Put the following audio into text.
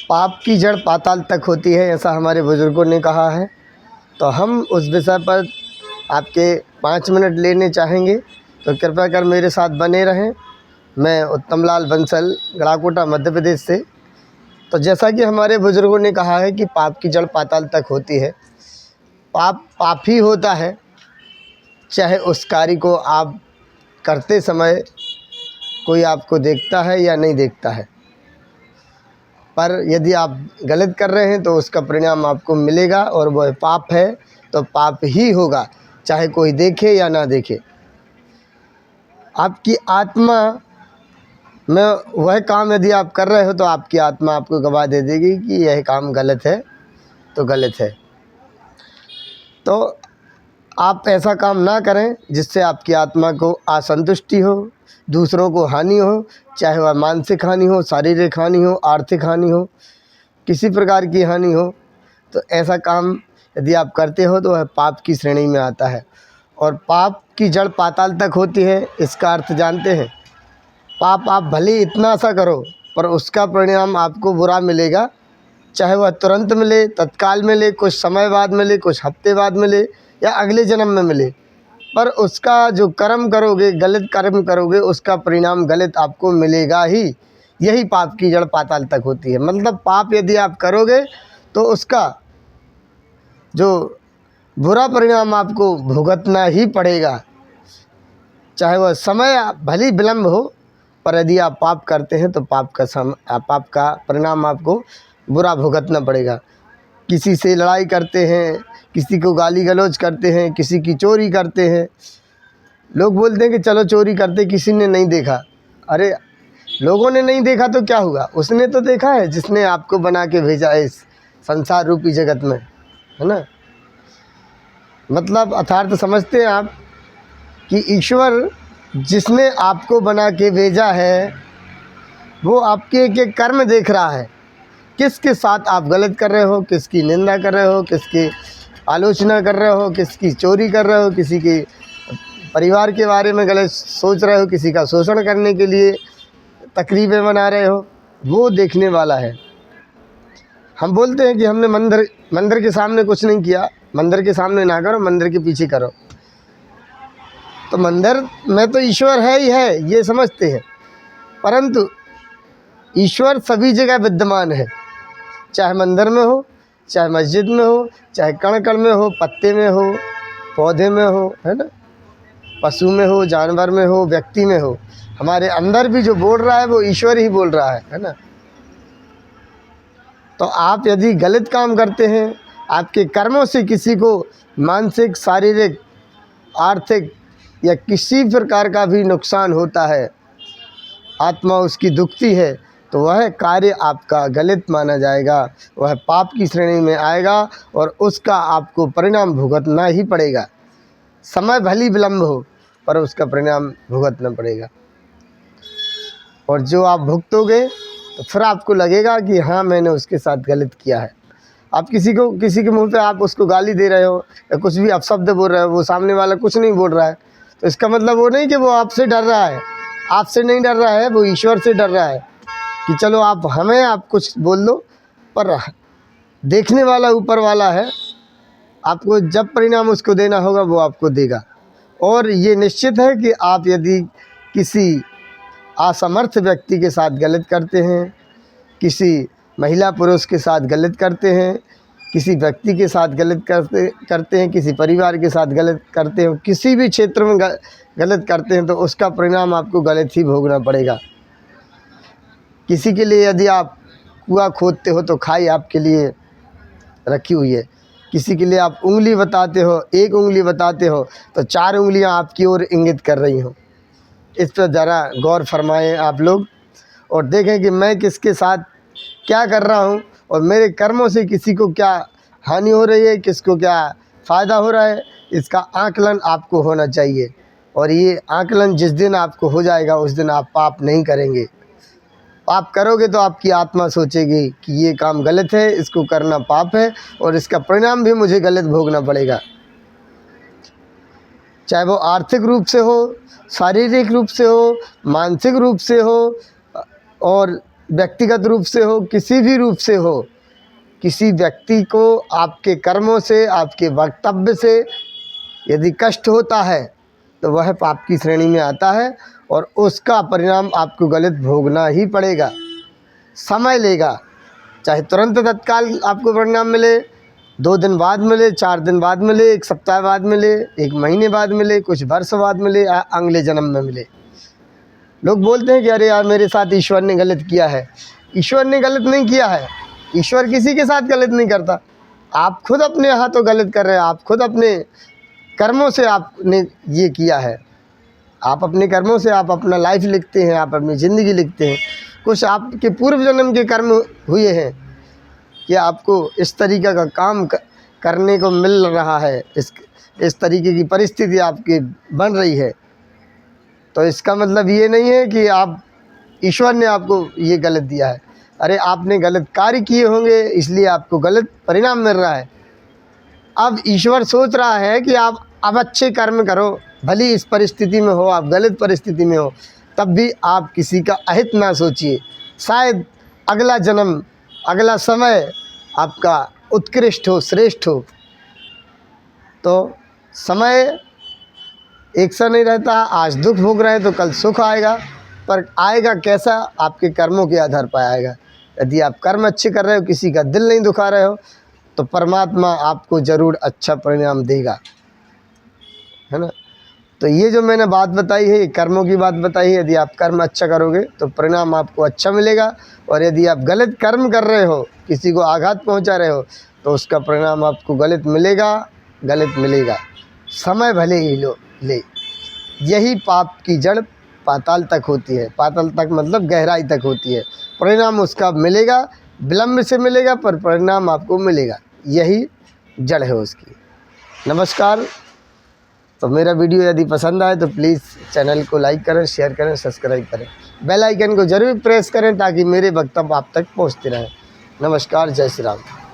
पाप की जड़ पाताल तक होती है, ऐसा हमारे बुज़ुर्गों ने कहा है। तो हम उस विषय पर आपके 5 मिनट लेने चाहेंगे, तो कृपया कर मेरे साथ बने रहें। मैं उत्तम लाल बंसल, गढ़ाकोटा, मध्य प्रदेश से। तो जैसा कि हमारे बुज़ुर्गों ने कहा है कि पाप की जड़ पाताल तक होती है। पाप पाप ही होता है, चाहे उस कार्य को आप करते समय कोई आपको देखता है या नहीं देखता है। पर यदि आप गलत कर रहे हैं तो उसका परिणाम आपको मिलेगा, और वह पाप है तो पाप ही होगा, चाहे कोई देखे या ना देखे। आपकी आत्मा में वह काम यदि आप कर रहे हो तो आपकी आत्मा आपको गवाह दे देगी कि यह काम गलत है, तो गलत है। तो आप ऐसा काम ना करें जिससे आपकी आत्मा को असंतुष्टि हो, दूसरों को हानि हो, चाहे वह मानसिक हानि हो, शारीरिक हानि हो, आर्थिक हानि हो, किसी प्रकार की हानि हो। तो ऐसा काम यदि आप करते हो तो वह पाप की श्रेणी में आता है। और पाप की जड़ पाताल तक होती है, इसका अर्थ जानते हैं। पाप आप भले इतना सा करो पर उसका परिणाम आपको बुरा मिलेगा, चाहे वह तुरंत मिले, तत्काल मिले, कुछ समय बाद मिले, कुछ हफ्ते बाद मिले, या अगले जन्म में मिले। पर उसका जो कर्म करोगे, गलत कर्म करोगे, उसका परिणाम गलत आपको मिलेगा ही। यही पाप की जड़ पाताल तक होती है। मतलब पाप यदि आप करोगे तो उसका जो बुरा परिणाम आपको भुगतना ही पड़ेगा, चाहे वह समय भली विलम्ब हो। पर यदि आप पाप करते हैं तो पाप का परिणाम आपको बुरा भुगतना पड़ेगा। किसी से लड़ाई करते हैं, किसी को गाली गलौज करते हैं, किसी की चोरी करते हैं। लोग बोलते हैं कि चलो चोरी करते, किसी ने नहीं देखा। अरे लोगों ने नहीं देखा तो क्या हुआ, उसने तो देखा है जिसने आपको बना के भेजा है इस संसार रूपी जगत में, है ना। मतलब अर्थात समझते हैं आप कि ईश्वर जिसने आपको बना के भेजा है वो आपके एक एक कर्म देख रहा है। किसके साथ आप गलत कर रहे हो, किसकी निंदा कर रहे हो, किसकी आलोचना कर रहे हो, किसकी चोरी कर रहे हो, किसी के परिवार के बारे में गलत सोच रहे हो, किसी का शोषण करने के लिए तकरीबें बना रहे हो, वो देखने वाला है। हम बोलते हैं कि हमने मंदिर के सामने कुछ नहीं किया। मंदिर के सामने ना करो, मंदिर के पीछे करो। तो मंदिर में तो ईश्वर है ही है, ये समझते हैं। परंतु ईश्वर सभी जगह विद्यमान है, चाहे मंदिर में हो, चाहे मस्जिद में हो, चाहे कण कण में हो, पत्ते में हो, पौधे में हो, है ना, पशु में हो, जानवर में हो, व्यक्ति में हो। हमारे अंदर भी जो बोल रहा है वो ईश्वर ही बोल रहा है ना। तो आप यदि गलत काम करते हैं, आपके कर्मों से किसी को मानसिक, शारीरिक, आर्थिक या किसी प्रकार का भी नुकसान होता है, आत्मा उसकी दुखती है, तो वह कार्य आपका गलत माना जाएगा, वह पाप की श्रेणी में आएगा, और उसका आपको परिणाम भुगतना ही पड़ेगा। समय भली विलम्ब हो पर उसका परिणाम भुगतना पड़ेगा। और जो आप भुगतोगे तो फिर आपको लगेगा कि हाँ, मैंने उसके साथ गलत किया है। आप किसी के मुंह पे आप उसको गाली दे रहे हो या कुछ भी अपशब्द बोल रहे हो, वो सामने वाला कुछ नहीं बोल रहा है, तो इसका मतलब वो नहीं कि वो आपसे डर रहा है। आपसे नहीं डर रहा है, वो ईश्वर से डर रहा है कि चलो आप कुछ बोल दो, पर देखने वाला ऊपर वाला है। आपको जब परिणाम उसको देना होगा वो आपको देगा। और ये निश्चित है कि आप यदि किसी असमर्थ व्यक्ति के साथ गलत करते हैं, किसी महिला पुरुष के साथ गलत करते हैं, किसी व्यक्ति के साथ गलत करते हैं, किसी परिवार के साथ गलत करते हो, किसी भी क्षेत्र में गलत करते हैं, तो उसका परिणाम आपको गलत ही भोगना पड़ेगा। किसी के लिए यदि आप कुआं खोदते हो तो खाई आपके लिए रखी हुई है। किसी के लिए आप उंगली बताते हो, एक उंगली बताते हो, तो 4 उंगलियां आपकी ओर इंगित कर रही हो। इस पर ज़रा गौर फरमाएं आप लोग, और देखें कि मैं किसके साथ क्या कर रहा हूँ, और मेरे कर्मों से किसी को क्या हानि हो रही है, किसको क्या फ़ायदा हो रहा है। इसका आकलन आपको होना चाहिए। और ये आकलन जिस दिन आपको हो जाएगा उस दिन आप पाप नहीं करेंगे। पाप करोगे तो आपकी आत्मा सोचेगी कि ये काम गलत है, इसको करना पाप है, और इसका परिणाम भी मुझे गलत भोगना पड़ेगा। चाहे वो आर्थिक रूप से हो, शारीरिक रूप से हो, मानसिक रूप से हो, और व्यक्तिगत रूप से हो, किसी भी रूप से हो, किसी व्यक्ति को आपके कर्मों से, आपके वक्तव्य से यदि कष्ट होता है तो वह पाप की श्रेणी में आता है और उसका परिणाम आपको गलत भोगना ही पड़ेगा। समय लेगा, चाहे तुरंत तत्काल आपको परिणाम मिले, 2 दिन बाद मिले, 4 दिन बाद मिले, 1 सप्ताह बाद मिले, 1 महीने बाद मिले, कुछ वर्ष बाद मिले, अगले जन्म में मिले। लोग बोलते हैं कि अरे यार मेरे साथ ईश्वर ने गलत किया है। ईश्वर ने गलत नहीं किया है, ईश्वर किसी के साथ गलत नहीं करता। आप खुद अपने हाथों गलत कर रहे हैं, आप खुद अपने कर्मों से आपने ये किया है। आप अपने कर्मों से आप अपना लाइफ लिखते हैं, आप अपनी ज़िंदगी लिखते हैं। कुछ आपके पूर्व जन्म के कर्म हुए हैं कि आपको इस तरीक़े का काम करने को मिल रहा है, इस तरीके की परिस्थिति आपकी बन रही है। तो इसका मतलब ये नहीं है कि आप ईश्वर ने आपको ये गलत दिया है। अरे आपने गलत कार्य किए होंगे इसलिए आपको गलत परिणाम मिल रहा है। अब ईश्वर सोच रहा है कि आप अब अच्छे कर्म करो, भली इस परिस्थिति में हो, आप गलत परिस्थिति में हो, तब भी आप किसी का अहित ना सोचिए। शायद अगला जन्म, अगला समय आपका उत्कृष्ट हो, श्रेष्ठ हो। तो समय एक सा नहीं रहता। आज दुख भोग रहे हैं तो कल सुख आएगा, पर आएगा कैसा? आपके कर्मों के आधार पर आएगा। यदि आप कर्म अच्छे कर रहे हो, किसी का दिल नहीं दुखा रहे हो, तो परमात्मा आपको ज़रूर अच्छा परिणाम देगा, है ना। तो ये जो मैंने बात बताई है, ये कर्मों की बात बताई है। यदि आप कर्म अच्छा करोगे तो परिणाम आपको अच्छा मिलेगा, और यदि आप गलत कर्म कर रहे हो, किसी को आघात पहुंचा रहे हो, तो उसका परिणाम आपको गलत मिलेगा, गलत मिलेगा। समय भले ही ले। यही पाप की जड़ पाताल तक होती है। पाताल तक मतलब गहराई तक होती है। परिणाम उसका मिलेगा, विलम्ब से मिलेगा, पर परिणाम आपको मिलेगा। यही जड़ है उसकी। नमस्कार। तो मेरा वीडियो यदि पसंद आए तो प्लीज़ चैनल को लाइक करें, शेयर करें, सब्सक्राइब करें, बेल आइकन को ज़रूर प्रेस करें ताकि मेरे वक्तव्य आप तक पहुंचते रहें। नमस्कार, जय श्री राम।